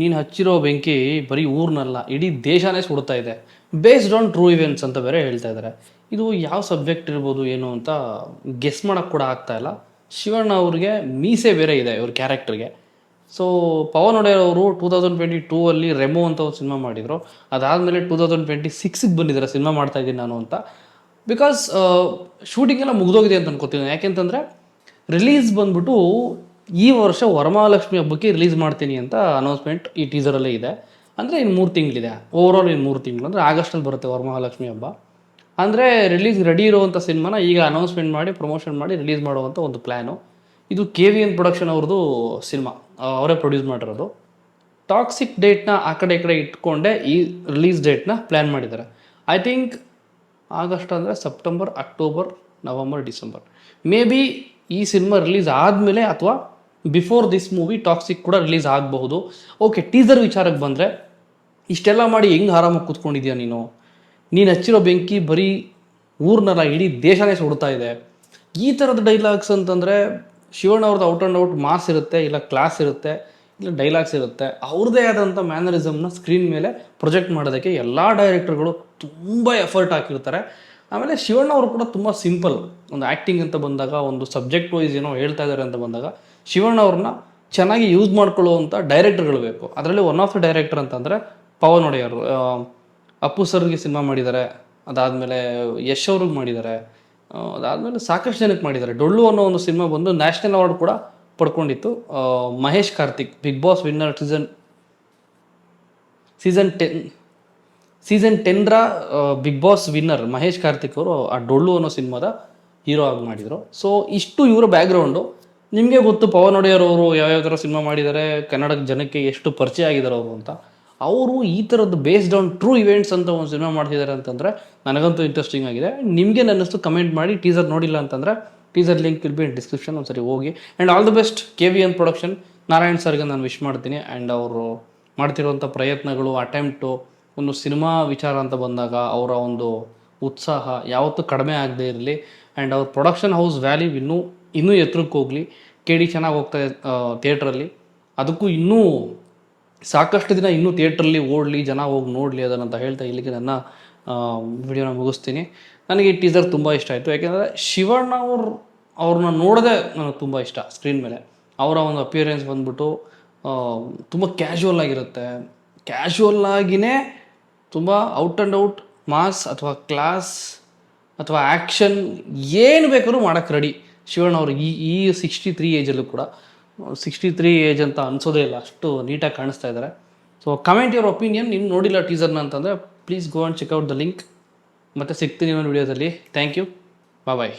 ನೀನು ಹಚ್ಚಿರೋ ಬೆಂಕಿ ಬರೀ ಊರ್ನಲ್ಲ ಇಡೀ ದೇಶನೇ ಸುಡ್ತಾ ಇದೆ, ಬೇಸ್ಡ್ ಆನ್ ಟ್ರೂ ಇವೆಂಟ್ಸ್ ಅಂತ ಬೇರೆ ಹೇಳ್ತಾ ಇದ್ದಾರೆ. ಇದು ಯಾವ ಸಬ್ಜೆಕ್ಟ್ ಇರ್ಬೋದು ಏನು ಅಂತ ಗೆಸ್ ಮಾಡೋಕ್ಕೆ ಕೂಡ ಆಗ್ತಾ ಇಲ್ಲ. ಶಿವಣ್ಣ ಅವ್ರಿಗೆ ಮೀಸೆ ಬೇರೆ ಇದೆ ಇವ್ರ ಕ್ಯಾರೆಕ್ಟರ್ಗೆ. ಸೊ ಪವನ್ ಒಡೆಯರ್ ಅವರು 2022 ಅಲ್ಲಿ ರೆಮೋ ಅಂತ ಒಂದು ಸಿನಿಮಾ ಮಾಡಿದರು. ಅದಾದಮೇಲೆ 2026ಗೆ ಬಂದಿದ್ದಾರೆ ಸಿನಿಮಾ ಮಾಡ್ತಾ ಇದ್ದೀನಿ ನಾನು ಅಂತ. ಬಿಕಾಸ್ ಶೂಟಿಂಗ್ ಎಲ್ಲ ಮುಗ್ದೋಗಿದೆ ಅಂತ ಅನ್ಕೋತೀನಿ. ಯಾಕೆಂತಂದರೆ ರಿಲೀಸ್ ಬಂದ್ಬಿಟ್ಟು ಈ ವರ್ಷ ವರಮಹಾಲಕ್ಷ್ಮಿ ಹಬ್ಬಕ್ಕೆ ರಿಲೀಸ್ ಮಾಡ್ತೀನಿ ಅಂತ ಅನೌನ್ಸ್ಮೆಂಟ್ ಈ ಟೀಸರಲ್ಲೇ ಇದೆ. ಅಂದರೆ ಇನ್ನು 3 ತಿಂಗಳಿದೆ, ಓವರಾಲ್ ಇನ್ನು 3 ತಿಂಗಳು, ಅಂದರೆ ಆಗಸ್ಟಲ್ಲಿ ಬರುತ್ತೆ ವರಮಹಾಲಕ್ಷ್ಮಿ ಹಬ್ಬ. ಅಂದರೆ ರಿಲೀಸ್ ರೆಡಿ ಇರುವಂಥ ಸಿನಿಮಾನ ಈಗ ಅನೌನ್ಸ್ಮೆಂಟ್ ಮಾಡಿ ಪ್ರಮೋಷನ್ ಮಾಡಿ ರಿಲೀಸ್ ಮಾಡುವಂಥ ಒಂದು ಪ್ಲ್ಯಾನು. ಇದು KVN ಪ್ರೊಡಕ್ಷನ್ ಅವ್ರದ್ದು ಸಿನಿಮಾ, ಅವರೇ ಪ್ರೊಡ್ಯೂಸ್ ಮಾಡಿರೋದು. ಟಾಕ್ಸಿಕ್ ಡೇಟ್ನ ಆ ಕಡೆ ಈ ಕಡೆ ಇಟ್ಕೊಂಡೆ ಈ ರಿಲೀಸ್ ಡೇಟ್ನ ಪ್ಲ್ಯಾನ್ ಮಾಡಿದ್ದಾರೆ. ಐ ಥಿಂಕ್ ಆಗಸ್ಟ್ ಅಂದರೆ September, October, November, December, may be ಈ ಸಿನಿಮಾ ರಿಲೀಸ್ ಆದಮೇಲೆ ಅಥವಾ ಬಿಫೋರ್ ದಿಸ್ ಮೂವಿ ಟಾಕ್ಸಿಕ್ ಕೂಡ ರಿಲೀಸ್ ಆಗಬಹುದು. ಓಕೆ, ಟೀಸರ್ ವಿಚಾರಕ್ಕೆ ಬಂದರೆ ಇಷ್ಟೆಲ್ಲ ಮಾಡಿ ಹೆಂಗೆ ಆರಾಮಾಗಿ ಕೂತ್ಕೊಂಡಿದ್ಯಾ ನೀನು ಹಚ್ಚಿರೋ ಬೆಂಕಿ ಬರೀ ಊರ್ನಲ್ಲ ಇಡೀ ದೇಶನೇ ಸುಡ್ತಾ ಇದೆ. ಈ ಥರದ ಡೈಲಾಗ್ಸ್ ಅಂತಂದರೆ ಶಿವಣ್ಣ ಅವ್ರದ್ದು ಔಟ್ ಆ್ಯಂಡ್ ಔಟ್ ಮಾಸ್ ಇರುತ್ತೆ, ಇಲ್ಲ ಕ್ಲಾಸ್ ಇರುತ್ತೆ, ಇಲ್ಲ ಡೈಲಾಗ್ಸ್ ಇರುತ್ತೆ. ಅವ್ರದ್ದೇ ಆದಂಥ ಮ್ಯಾನರಿಸಮ್ನ ಸ್ಕ್ರೀನ್ ಮೇಲೆ ಪ್ರೊಜೆಕ್ಟ್ ಮಾಡೋದಕ್ಕೆ ಎಲ್ಲ ಡೈರೆಕ್ಟರ್ಗಳು ತುಂಬ ಎಫರ್ಟ್ ಹಾಕಿರ್ತಾರೆ. ಆಮೇಲೆ ಶಿವಣ್ಣ ಅವರು ಕೂಡ ತುಂಬ ಸಿಂಪಲ್. ಒಂದು ಆ್ಯಕ್ಟಿಂಗ್ ಅಂತ ಬಂದಾಗ, ಒಂದು ಸಬ್ಜೆಕ್ಟ್ ವೈಸ್ ಏನೋ ಹೇಳ್ತಾ ಇದ್ದಾರೆ ಅಂತ ಬಂದಾಗ ಶಿವಣ್ಣ ಅವ್ರನ್ನ ಚೆನ್ನಾಗಿ ಯೂಸ್ ಮಾಡ್ಕೊಳ್ಳುವಂಥ ಡೈರೆಕ್ಟರ್ಗಳು ಬೇಕು. ಅದರಲ್ಲಿ ಒನ್ ಆಫ್ ದ ಡೈರೆಕ್ಟರ್ ಅಂತಂದರೆ ಪವನ್ ಒಡೆಯರು. ಅಪ್ಪು ಸರ್ಗೆ ಸಿನಿಮಾ ಮಾಡಿದ್ದಾರೆ, ಅದಾದಮೇಲೆ ಯಶ್ ಅವ್ರಿಗೆ ಮಾಡಿದ್ದಾರೆ, ಅದಾದಮೇಲೆ ಸಾಕಷ್ಟು ಜನಕ್ಕೆ ಮಾಡಿದ್ದಾರೆ. ಡೊಳ್ಳು ಅನ್ನೋ ಒಂದು ಸಿನಿಮಾ ಬಂದು ನ್ಯಾಷನಲ್ ಅವಾರ್ಡ್ ಕೂಡ ಪಡ್ಕೊಂಡಿತ್ತು. Mahesh Karthik, Bigg Boss winner season 10ರ Bigg Boss winner Mahesh Karthik ಅವರು ಆ ಡೊಳ್ಳು ಅನ್ನೋ ಸಿನಿಮಾದ ಹೀರೋ ಆಗಿ ಮಾಡಿದರು. ಸೊ ಇಷ್ಟು ಇವರ ಬ್ಯಾಕ್ಗ್ರೌಂಡು. ನಿಮಗೆ ಗೊತ್ತು ಪವನ್ ಒಡೆಯರ್ ಅವರು ಯಾವ್ಯಾವ ಥರ ಸಿನಿಮಾ ಮಾಡಿದ್ದಾರೆ, ಕನ್ನಡ ಜನಕ್ಕೆ ಎಷ್ಟು ಪರಿಚಯ ಆಗಿದ್ದಾರೆ ಅವರು ಅಂತ. ಅವರು ಈ ಥರದ್ದು ಬೇಸ್ಡ್ ಆನ್ ಟ್ರೂ ಇವೆಂಟ್ಸ್ ಅಂತ ಒಂದು ಸಿನಿಮಾ ಮಾಡ್ತಿದ್ದಾರೆ ಅಂತಂದರೆ ನನಗಂತೂ ಇಂಟ್ರೆಸ್ಟಿಂಗ್ ಆಗಿದೆ. ನಿಮಗೆ ಅನ್ನಿಸ್ತು ಕಮೆಂಟ್ ಮಾಡಿ. ಟೀಸರ್ ನೋಡಿಲ್ಲ ಅಂತಂದರೆ teaser link will be in description, ಒಂದ್ಸರಿ ಹೋಗಿ. And all the best KVN production. Narayan ಸರ್ಗೆ ನಾನು ವಿಶ್ ಮಾಡ್ತೀನಿ. ಆ್ಯಂಡ್ ಅವರು ಮಾಡ್ತಿರುವಂಥ ಪ್ರಯತ್ನಗಳು, ಅಟೆಂಪ್ಟು, ಒಂದು ಸಿನಿಮಾ ವಿಚಾರ ಅಂತ ಬಂದಾಗ ಅವರ ಒಂದು ಉತ್ಸಾಹ ಯಾವತ್ತೂ ಕಡಿಮೆ ಆಗದೇ ಇರಲಿ. ಆ್ಯಂಡ್ ಅವ್ರ ಪ್ರೊಡಕ್ಷನ್ ಹೌಸ್ ವ್ಯಾಲ್ಯೂ ಇನ್ನೂ ಎತ್ತರಕ್ಕೆ ಹೋಗಲಿ. KD ಚೆನ್ನಾಗಿ ಹೋಗ್ತಾಯಿದೆ ಥಿಯೇಟ್ರಲ್ಲಿ, ಅದಕ್ಕೂ ಇನ್ನೂ ಸಾಕಷ್ಟು ದಿನ ಇನ್ನೂ ಥಿಯೇಟ್ರಲ್ಲಿ ಓಡಲಿ, ಜನ ಹೋಗಿ ನೋಡಲಿ ಅದನ್ನಂತ ಹೇಳ್ತಾ ಇಲ್ಲಿಗೆ ನನ್ನ ವಿಡಿಯೋನ ಮುಗಿಸ್ತೀನಿ. ನನಗೆ ಈ ಟೀಸರ್ ತುಂಬ ಇಷ್ಟ ಆಯಿತು. ಯಾಕೆಂದರೆ ಶಿವಣ್ಣ ಅವ್ರನ್ನ ನೋಡೋದೇ ನನಗೆ ತುಂಬ ಇಷ್ಟ ಸ್ಕ್ರೀನ್ ಮೇಲೆ. ಅವರ ಒಂದು ಅಪಿಯರೆನ್ಸ್ ಬಂದ್ಬಿಟ್ಟು ತುಂಬ ಕ್ಯಾಶುವಲ್ ಆಗಿರುತ್ತೆ. ಕ್ಯಾಶುವಲ್ ಆಗಿಯೇ ತುಂಬ ಔಟ್ ಆ್ಯಂಡ್ ಔಟ್ ಮಾಸ್ ಅಥವಾ ಕ್ಲಾಸ್ ಅಥವಾ ಆ್ಯಕ್ಷನ್ ಏನು ಬೇಕಾದ್ರೂ ಮಾಡೋಕ್ಕೆ ರೆಡಿ ಶಿವಣ್ಣ ಅವರು. ಈ 63 ಏಜಲ್ಲೂ ಕೂಡ 63 ಏಜ್ ಅಂತ ಅನಿಸೋದೇ ಇಲ್ಲ, ಅಷ್ಟು ನೀಟಾಗಿ ಕಾಣಿಸ್ತಾ ಇದ್ದಾರೆ. So comment your opinion. ನೀವು ನೋಡಿಲ್ಲ ಟೀಸರ್ನ ಅಂತಂದರೆ please go and check out the link. ಮತ್ತು ಸಿಗ್ತೀನಿ ಒಂದು ವಿಡಿಯೋದಲ್ಲಿ. Thank you, bye.